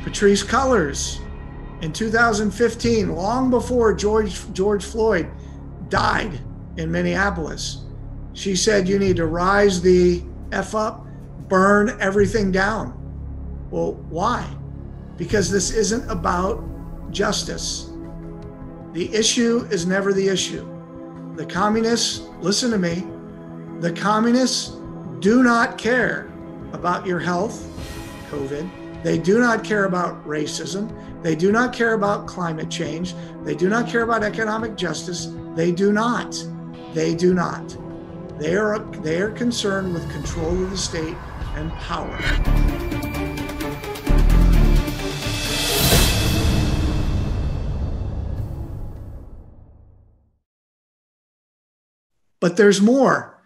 Patrisse Cullors in 2015, long before George Floyd died in Minneapolis, she said, you need to rise the F up, burn everything down. Well, why? Because this isn't about justice. The issue is never the issue. The communists, listen to me, the communists do not care about your health, COVID. They do not care about racism. They do not care about climate change. They do not care about economic justice. They do not. They do not. They are concerned with control of the state and power. But there's more,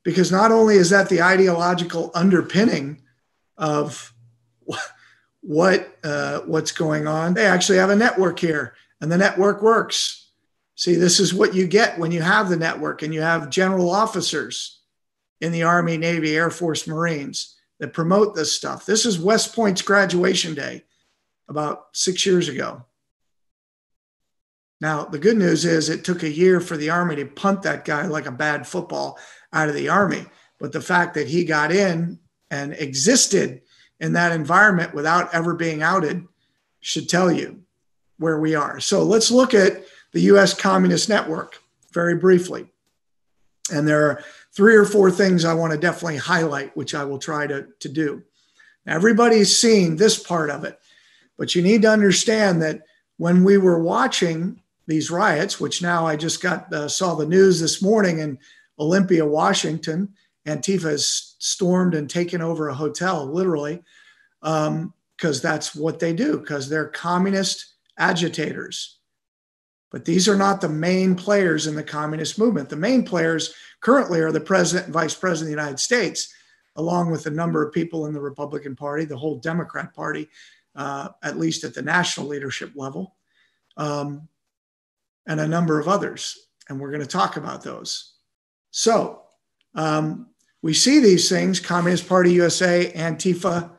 because not only is that the ideological underpinning of what's going on, they actually have a network here, and the network works. See, this is what you get when you have the network and you have general officers in the Army, Navy, Air Force, Marines that promote this stuff. This is West Point's graduation day about 6 years ago. Now, the good news is it took a year for the Army to punt that guy like a bad football out of the Army. But the fact that he got in and existed in that environment without ever being outed should tell you where we are. So let's look at the U.S. Communist Network very briefly. And there are 3 or 4 things I want to definitely highlight, which I will try to do. Now, everybody's seen this part of it, but you need to understand that when we were watching these riots, which now I just saw the news this morning in Olympia, Washington, Antifa has stormed and taken over a hotel, literally, because that's what they do, because they're communist agitators. But these are not the main players in the communist movement. The main players currently are the president and vice president of the United States, along with a number of people in the Republican Party, the whole Democrat Party, at least at the national leadership level, and a number of others. And we're going to talk about those. So we see these things: Communist Party USA, Antifa,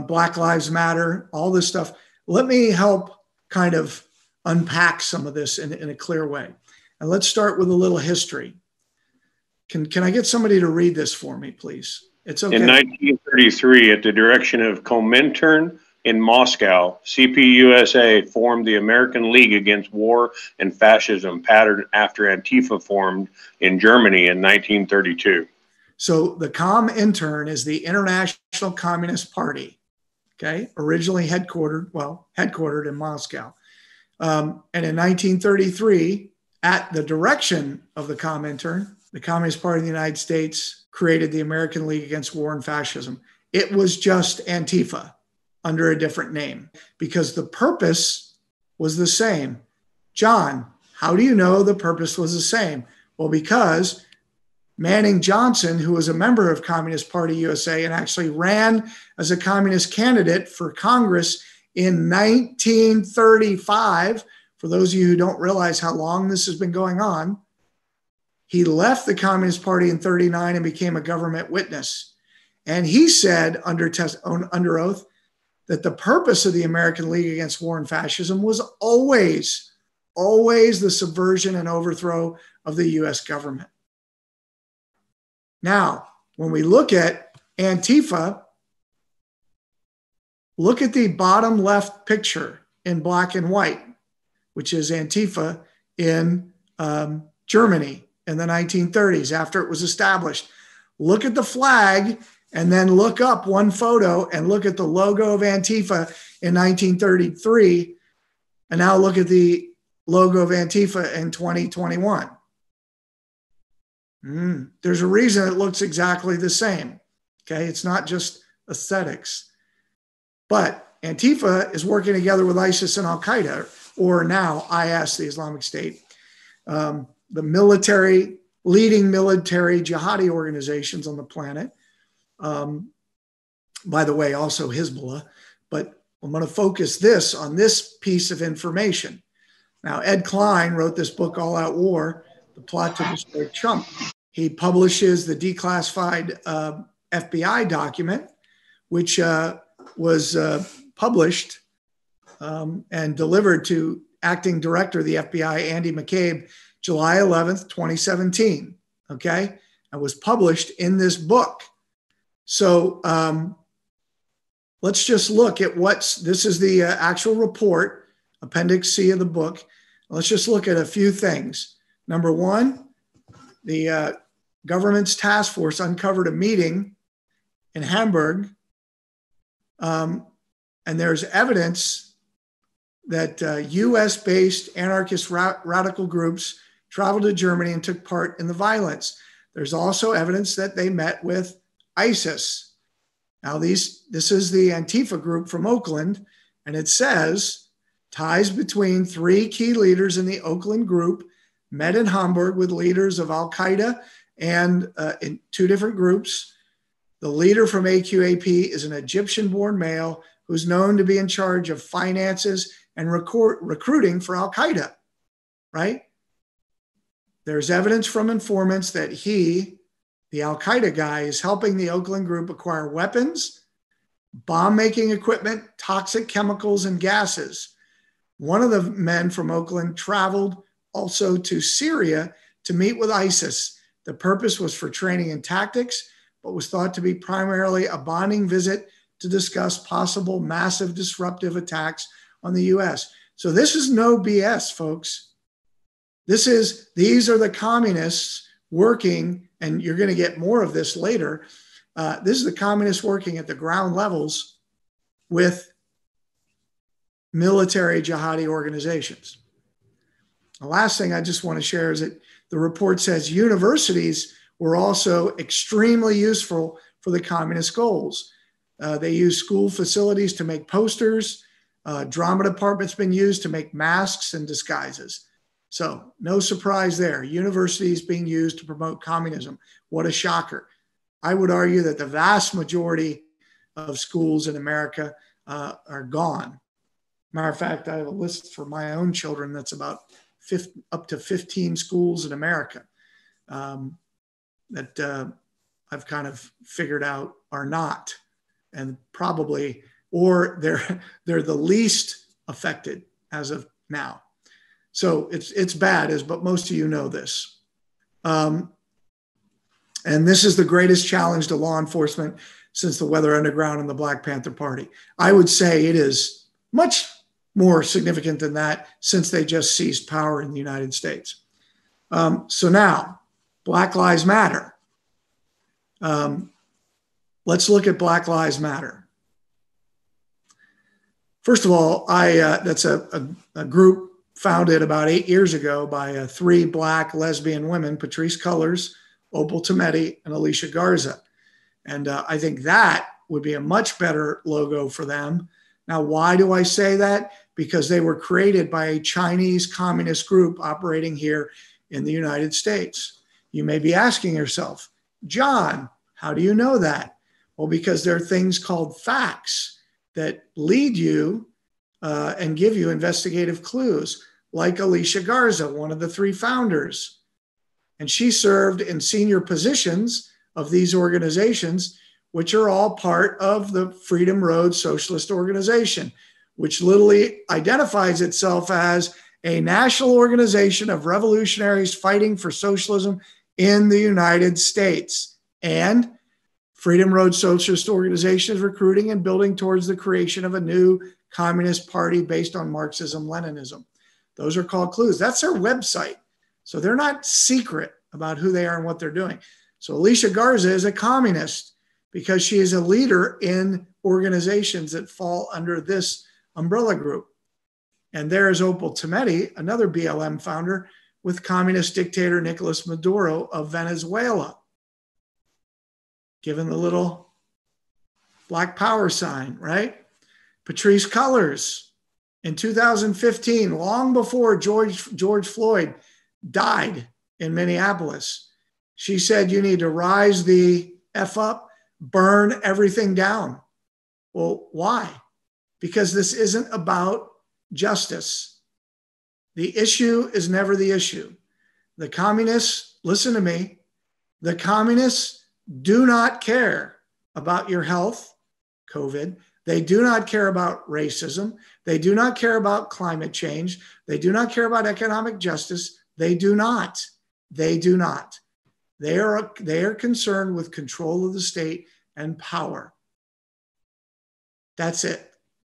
Black Lives Matter, all this stuff. Let me help kind of unpack some of this in a clear way. And let's start with a little history. Can I get somebody to read this for me, please? It's okay. In 1933, at the direction of Comintern in Moscow, CPUSA formed the American League Against War and Fascism, patterned after Antifa formed in Germany in 1932. So the Comintern is the International Communist Party, okay? Originally headquartered in Moscow. And in 1933, at the direction of the Comintern, the Communist Party of the United States created the American League Against War and Fascism. It was just Antifa under a different name because the purpose was the same. John, how do you know the purpose was the same? Well, because Manning Johnson, who was a member of Communist Party USA and actually ran as a communist candidate for Congress in 1935, for those of you who don't realize how long this has been going on, he left the Communist Party in 1939 and became a government witness. And he said under oath that the purpose of the American League Against War and Fascism was always the subversion and overthrow of the US government. Now, when we look at Antifa, look at the bottom left picture in black and white, which is Antifa in Germany in the 1930s after it was established. Look at the flag and then look up one photo and look at the logo of Antifa in 1933. And now look at the logo of Antifa in 2021. There's a reason it looks exactly the same. Okay, it's not just aesthetics. But Antifa is working together with ISIS and Al-Qaeda, or now IS, the Islamic State, the leading military jihadi organizations on the planet. By the way, also Hezbollah. But I'm going to focus on this piece of information. Now, Ed Klein wrote this book, All Out War, The Plot to Destroy Trump. He publishes the declassified FBI document, which was published and delivered to acting director of the FBI, Andy McCabe, July 11th, 2017. Okay. And was published in this book. So let's just look at this is the actual report, Appendix C of the book. Let's just look at a few things. Number one, the government's task force uncovered a meeting in Hamburg, and there's evidence that US-based anarchist radical groups traveled to Germany and took part in the violence. There's also evidence that they met with ISIS. Now, this is the Antifa group from Oakland, and it says ties between 3 key leaders in the Oakland group met in Hamburg with leaders of Al-Qaeda and in 2 different groups. The leader from AQAP is an Egyptian-born male who's known to be in charge of finances and recruiting for Al-Qaeda, right? There's evidence from informants that he, the Al-Qaeda guy, is helping the Oakland group acquire weapons, bomb-making equipment, toxic chemicals, and gases. One of the men from Oakland traveled also to Syria to meet with ISIS. The purpose was for training and tactics, but was thought to be primarily a bonding visit to discuss possible massive disruptive attacks on the US. So this is no BS, folks. These are the communists working, and you're going to get more of this later. This is the communists working at the ground levels with military jihadi organizations. The last thing I just want to share is that the report says universities were also extremely useful for the communist goals. They used school facilities to make posters. Drama department's been used to make masks and disguises. So no surprise there. Universities being used to promote communism. What a shocker. I would argue that the vast majority of schools in America are gone. Matter of fact, I have a list for my own children that's about up to 15 schools in America that I've kind of figured out are not, and probably, or they're the least affected as of now. So it's bad, but most of you know this. And this is the greatest challenge to law enforcement since the Weather Underground and the Black Panther Party. I would say it is much more significant than that since they just seized power in the United States. So now, Black Lives Matter. Let's look at Black Lives Matter. First of all, that's a group founded about 8 years ago by 3 Black lesbian women, Patrisse Cullors, Opal Tometi, and Alicia Garza. And I think that would be a much better logo for them. Now, why do I say that? Because they were created by a Chinese communist group operating here in the United States. You may be asking yourself, John, how do you know that? Well, because there are things called facts that lead you and give you investigative clues, like Alicia Garza, one of the 3 founders. And she served in senior positions of these organizations, which are all part of the Freedom Road Socialist Organization, which literally identifies itself as a national organization of revolutionaries fighting for socialism in the United States. And Freedom Road Socialist Organization is recruiting and building towards the creation of a new communist party based on Marxism-Leninism. Those are called clues. That's their website. So they're not secret about who they are and what they're doing. So Alicia Garza is a communist because she is a leader in organizations that fall under this umbrella group. And there is Opal Tometi, another BLM founder, with communist dictator Nicolas Maduro of Venezuela. Given the little Black Power sign, right? Patrisse Cullors in 2015, long before George Floyd died in Minneapolis, she said, you need to rise the F up, burn everything down. Well, why? Because this isn't about justice. The issue is never the issue. The communists, listen to me, the communists do not care about your health, COVID. They do not care about racism. They do not care about climate change. They do not care about economic justice. They do not. They do not. They are concerned with control of the state and power. That's it.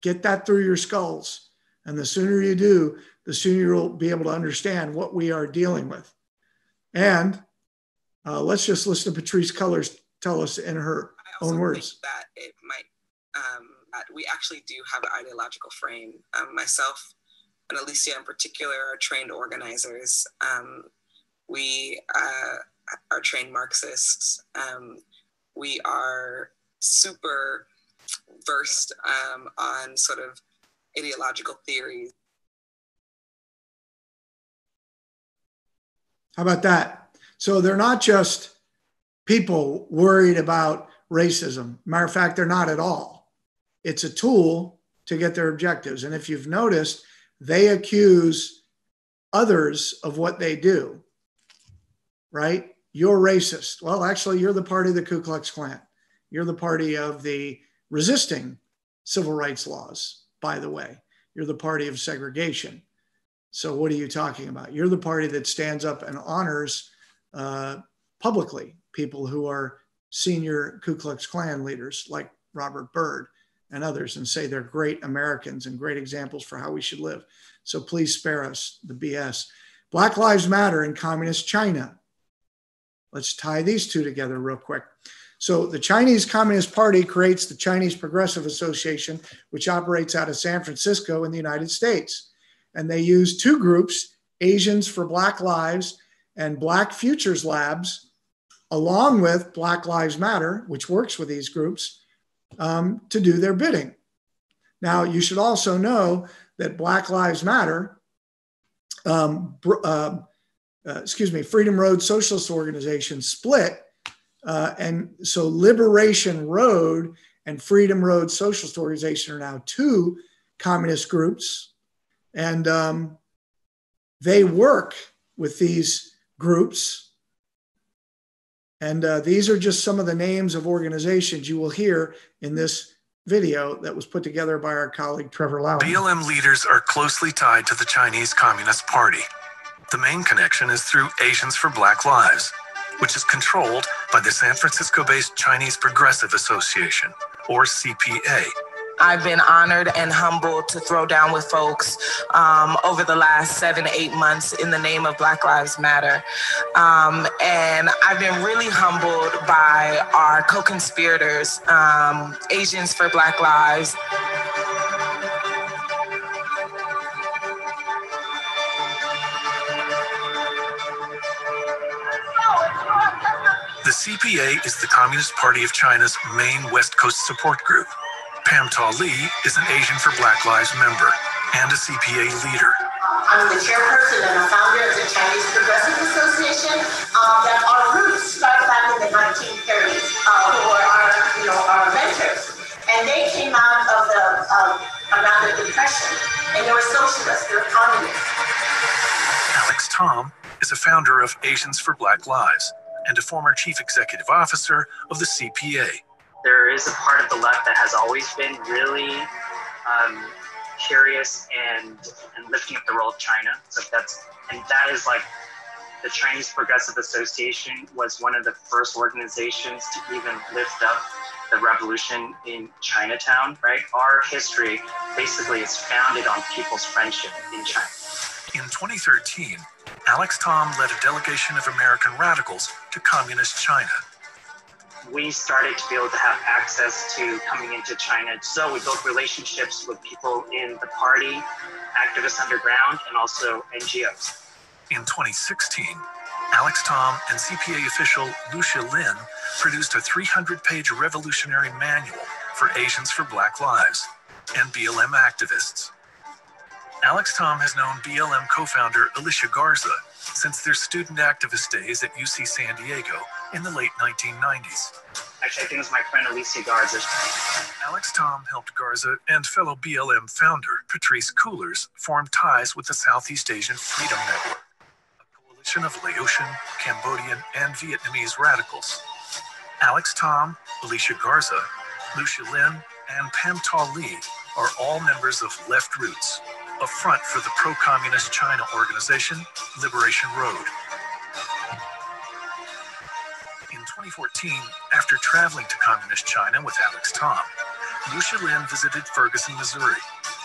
Get that through your skulls. And the sooner you do, the sooner you'll be able to understand what we are dealing with. And let's just listen to Patrisse Cullors tell us in her own words. Think that it might, that we actually do have an ideological frame. Myself and Alicia in particular are trained organizers. We are trained Marxists. We are super versed on sort of ideological theories. How about that? So they're not just people worried about racism. Matter of fact, they're not at all. It's a tool to get their objectives. And if you've noticed, they accuse others of what they do, right? You're racist. Well, actually, you're the party of the Ku Klux Klan. You're the party of the resisting civil rights laws, by the way. You're the party of segregation. So what are you talking about? You're the party that stands up and honors publicly people who are senior Ku Klux Klan leaders like Robert Byrd and others, and say they're great Americans and great examples for how we should live. So please spare us the BS. Black Lives Matter in Communist China. Let's tie these two together real quick. So the Chinese Communist Party creates the Chinese Progressive Association, which operates out of San Francisco in the United States. And they use two groups, Asians for Black Lives and Black Futures Labs, along with Black Lives Matter, which works with these groups, to do their bidding. Now, you should also know that Black Lives Matter, Freedom Road Socialist Organization split. And so Liberation Road and Freedom Road Socialist Organization are now two communist groups. And they work with these groups. And these are just some of the names of organizations you will hear in this video that was put together by our colleague Trevor Lau. BLM leaders are closely tied to the Chinese Communist Party. The main connection is through Asians for Black Lives, which is controlled by the San Francisco-based Chinese Progressive Association, or CPA. I've been honored and humbled to throw down with folks over the last 7 to 8 months in the name of Black Lives Matter. And I've been really humbled by our co-conspirators, Asians for Black Lives. The CPA is the Communist Party of China's main West Coast support group. Pam Ta Lee is an Asian for Black Lives member and a CPA leader. I'm the chairperson and a founder of the Chinese Progressive Association. That our roots start back in the 1930s, who were our mentors. And they came out of around the Depression, and they were socialists, they were communists. Alex Tom is a founder of Asians for Black Lives and a former chief executive officer of the CPA. There is a part of the left that has always been really curious and lifting up the role of China. So that is like the Chinese Progressive Association was one of the first organizations to even lift up the revolution in Chinatown, right? Our history basically is founded on people's friendship in China. In 2013, Alex Tom led a delegation of American radicals to communist China. We started to be able to have access to coming into China. So we built relationships with people in the party, activists underground, and also NGOs. In 2016, Alex Tom and CPA official Lucia Lin produced a 300-page revolutionary manual for Asians for Black Lives and BLM activists. Alex Tom has known BLM co-founder Alicia Garza since their student activist days at UC San Diego in the late 1990s. Actually, I think it was my friend Alicia Garza. Alex Tom helped Garza and fellow BLM founder Patrisse Cullors form ties with the Southeast Asian Freedom Network, a coalition of Laotian, Cambodian, and Vietnamese radicals. Alex Tom, Alicia Garza, Lucia Lin, and Pam Ta Li are all members of Left Roots, a front for the pro-communist China organization, Liberation Road. In 2014, after traveling to communist China with Alex Tom, Lucia Lin visited Ferguson, Missouri,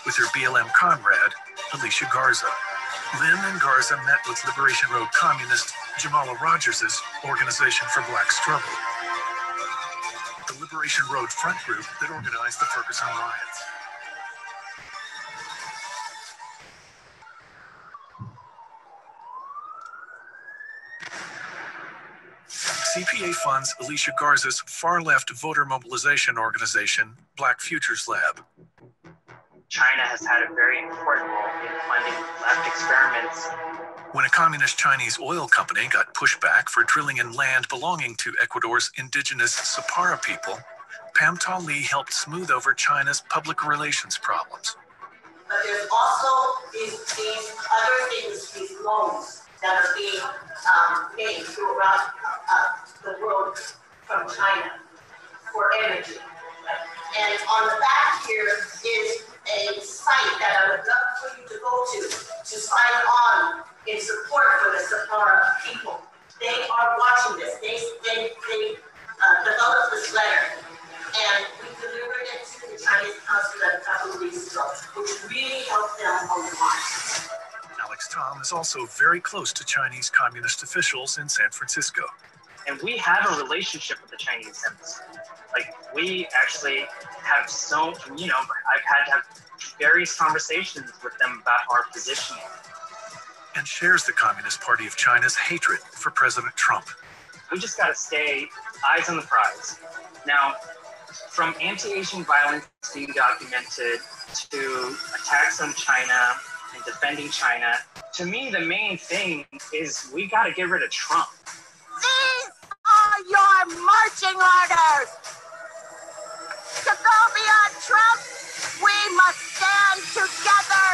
with her BLM comrade, Alicia Garza. Lin and Garza met with Liberation Road communist Jamala Rogers' Organization for Black Struggle, the Liberation Road front group that organized the Ferguson riots. CPA funds Alicia Garza's far-left voter mobilization organization, Black Futures Lab. China has had a very important role in funding left experiments. When a communist Chinese oil company got pushed back for drilling in land belonging to Ecuador's indigenous Sapara people, Pam Ta Li helped smooth over China's public relations problems. But there's also these other things, these loans that are being made throughout the world from China for energy. And on the back here is a site that I would love for you to go to sign on in support for the Sapara people. They are watching this. They developed this letter, and we delivered it to the Chinese consulate a couple of weeks ago, which really helped them a lot. Alex Tom is also very close to Chinese communist officials in San Francisco. And we have a relationship with the Chinese embassy. Like, we actually have I've had to have various conversations with them about our positioning. And shares the Communist Party of China's hatred for President Trump. We just got to stay eyes on the prize. Now, from anti-Asian violence being documented to attacks on China and defending China, to me, the main thing is we got to get rid of Trump. These are your marching orders. To go beyond Trump, we must stand together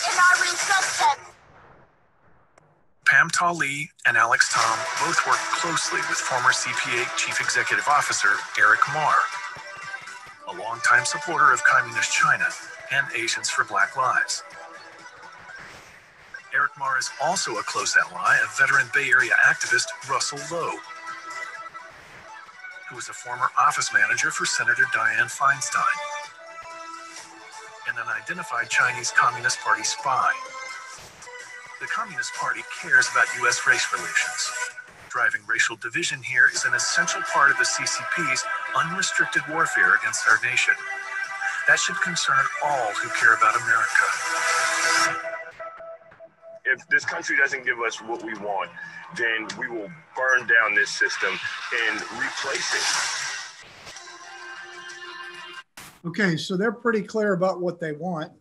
in our resistance. Pam Ta Li and Alex Tom both work closely with former CPA Chief Executive Officer Eric Marr, a longtime supporter of Communist China and Asians for Black Lives. Eric Marr is also a close ally of veteran Bay Area activist Russell Lowe, who was a former office manager for Senator Dianne Feinstein, and an identified Chinese Communist Party spy. The Communist Party cares about U.S. race relations. Driving racial division here is an essential part of the CCP's unrestricted warfare against our nation. That should concern all who care about America. If this country doesn't give us what we want, then we will burn down this system and replace it. Okay, so they're pretty clear about what they want.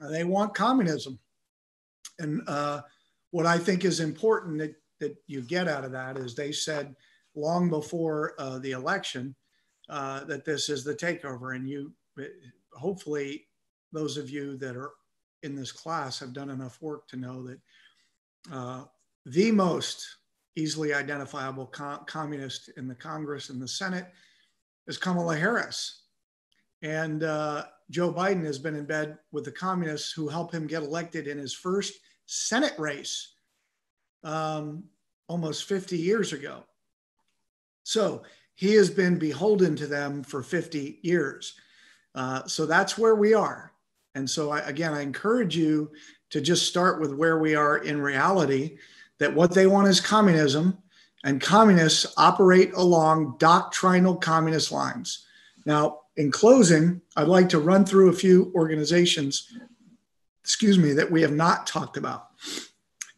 They want communism. And what I think is important that you get out of that is they said long before the election that this is the takeover. And hopefully those of you that are in this class have done enough work to know that the most easily identifiable communist in the Congress and the Senate is Kamala Harris. And Joe Biden has been in bed with the communists who helped him get elected in his first Senate race almost 50 years ago. So he has been beholden to them for 50 years. So that's where we are. And so I encourage you to just start with where we are in reality, that what they want is communism, and communists operate along doctrinal communist lines. Now, in closing, I'd like to run through a few organizations, that we have not talked about.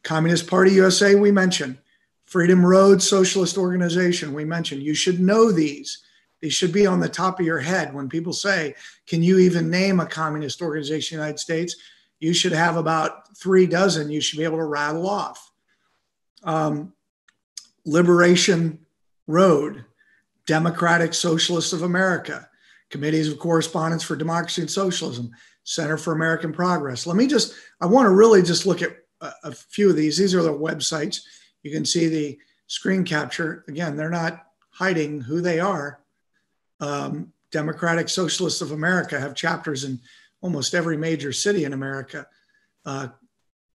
Communist Party USA, we mentioned. Freedom Road Socialist Organization, we mentioned. You should know these. These should be on the top of your head. When people say, can you even name a communist organization in the United States? You should have about 3 dozen you should be able to rattle off. Liberation Road, Democratic Socialists of America, Committees of Correspondence for Democracy and Socialism, Center for American Progress. I want to really just look at a few of these. These are the websites. You can see the screen capture. Again, they're not hiding who they are. Democratic Socialists of America have chapters in almost every major city in America.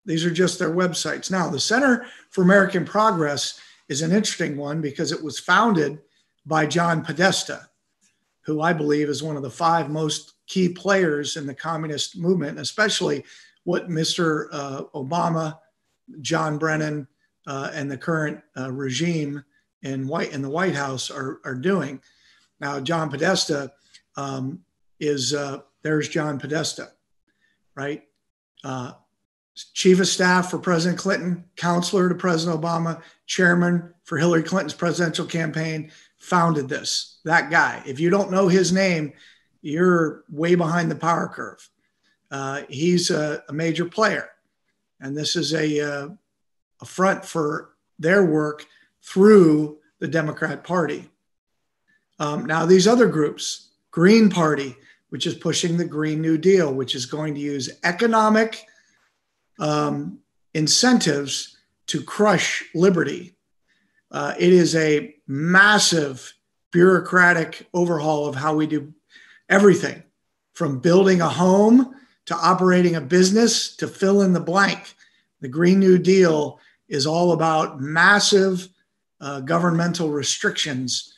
These are just their websites. Now, the Center for American Progress is an interesting one because it was founded by John Podesta, who I believe is one of the 5 most key players in the communist movement, especially what Mr. Obama, John Brennan, and the current regime in the White House are doing. Now, John Podesta there's John Podesta, right? Chief of staff for President Clinton, counselor to President Obama, chairman for Hillary Clinton's presidential campaign, founded this. That guy. If you don't know his name, you're way behind the power curve. He's a major player. And this is a front for their work through the Democrat Party. Now, these other groups, Green Party, which is pushing the Green New Deal, which is going to use economic incentives to crush liberty. It is a massive bureaucratic overhaul of how we do everything, from building a home to operating a business to fill in the blank. The Green New Deal is all about massive governmental restrictions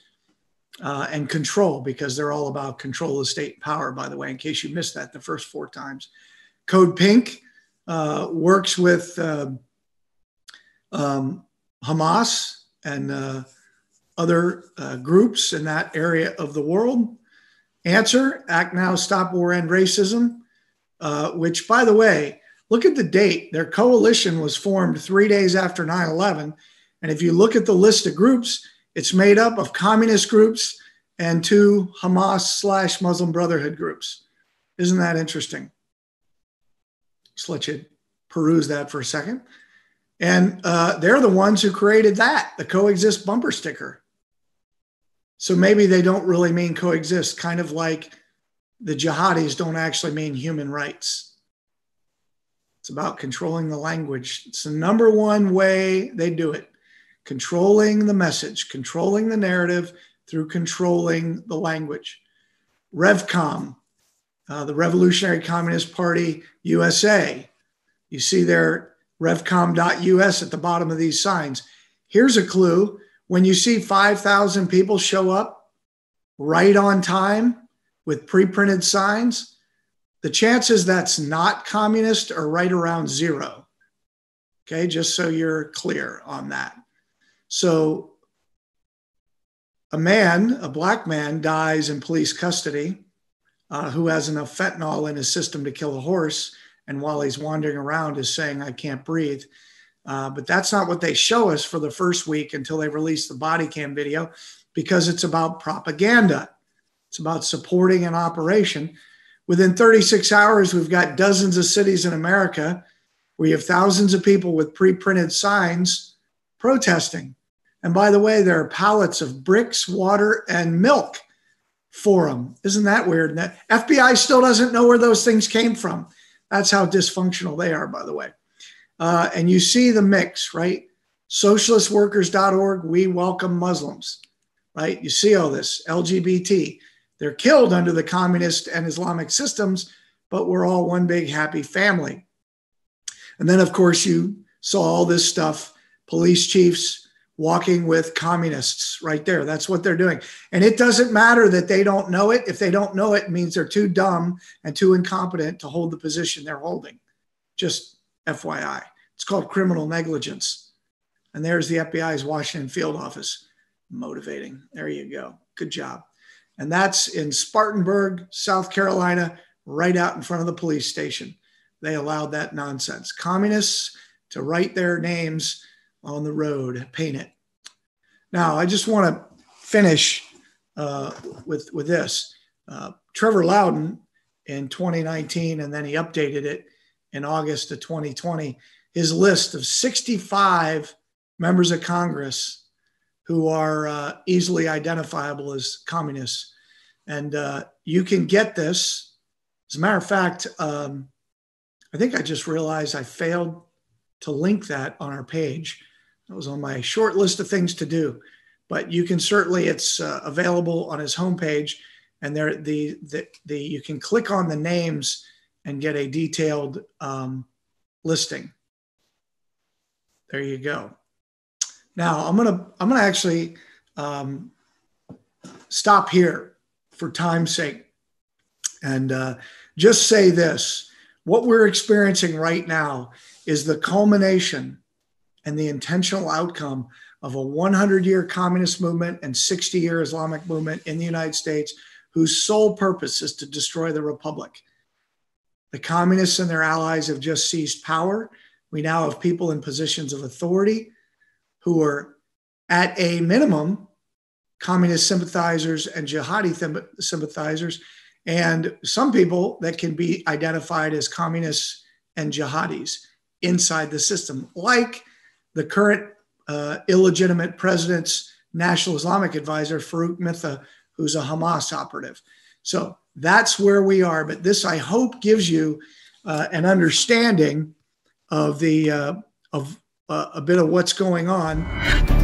and control, because they're all about control of state power, by the way, in case you missed that the first 4 times. Code Pink works with Hamas and other groups in that area of the world. Answer, Act Now, Stop War, End Racism, which, by the way, look at the date. Their coalition was formed 3 days after 9/11. And if you look at the list of groups, it's made up of communist groups and 2 Hamas/Muslim Brotherhood groups. Isn't that interesting? Just let you peruse that for a second. And they're the ones who created that, the coexist bumper sticker. So maybe they don't really mean coexist, kind of like the jihadis don't actually mean human rights. It's about controlling the language. It's the number one way they do it. Controlling the message, controlling the narrative through controlling the language. RevCom, the Revolutionary Communist Party USA. You see their revcom.us at the bottom of these signs. Here's a clue. When you see 5,000 people show up right on time with pre-printed signs, the chances that's not communist are right around 0. Okay, just so you're clear on that. So a black man dies in police custody who has enough fentanyl in his system to kill a horse, and while he's wandering around is saying, "I can't breathe." But that's not what they show us for the first week until they release the body cam video, because it's about propaganda. It's about supporting an operation. Within 36 hours, we've got dozens of cities in America where you have thousands of people with pre-printed signs protesting. And by the way, there are pallets of bricks, water, and milk for them. Isn't that weird? And the FBI still doesn't know where those things came from. That's how dysfunctional they are, by the way. And you see the mix, right? Socialistworkers.org, we welcome Muslims, right? You see all this, LGBT. They're killed under the communist and Islamic systems, but we're all one big happy family. And then, of course, you saw all this stuff, police chiefs walking with communists right there. That's what they're doing. And it doesn't matter that they don't know it. If they don't know it, it means they're too dumb and too incompetent to hold the position they're holding. Just FYI. It's called criminal negligence. And there's the FBI's Washington field office. Motivating. There you go. Good job. And that's in Spartanburg, South Carolina, right out in front of the police station. They allowed that nonsense. Communists to write their names on the road, paint it. Now, I just want to finish with this. Trevor Loudon in 2019, and then he updated it in August of 2020, his list of 65 members of Congress who are easily identifiable as communists. And you can get this. As a matter of fact, I think I just realized I failed to link that on our page. That was on my short list of things to do. But you can certainly, it's available on his homepage. and you can click on the names and get a detailed listing. There you go. Now I'm gonna actually stop here for time's sake, and just say this: what we're experiencing right now is the culmination and the intentional outcome of a 100-year communist movement and 60-year Islamic movement in the United States, whose sole purpose is to destroy the republic. The communists and their allies have just seized power. We now have people in positions of authority who are, at a minimum, communist sympathizers and jihadi sympathizers, and some people that can be identified as communists and jihadis inside the system, like the current illegitimate president's National Islamic Advisor, Farouk Mitha, who's a Hamas operative. So that's where we are. But this, I hope, gives you an understanding of a bit of what's going on.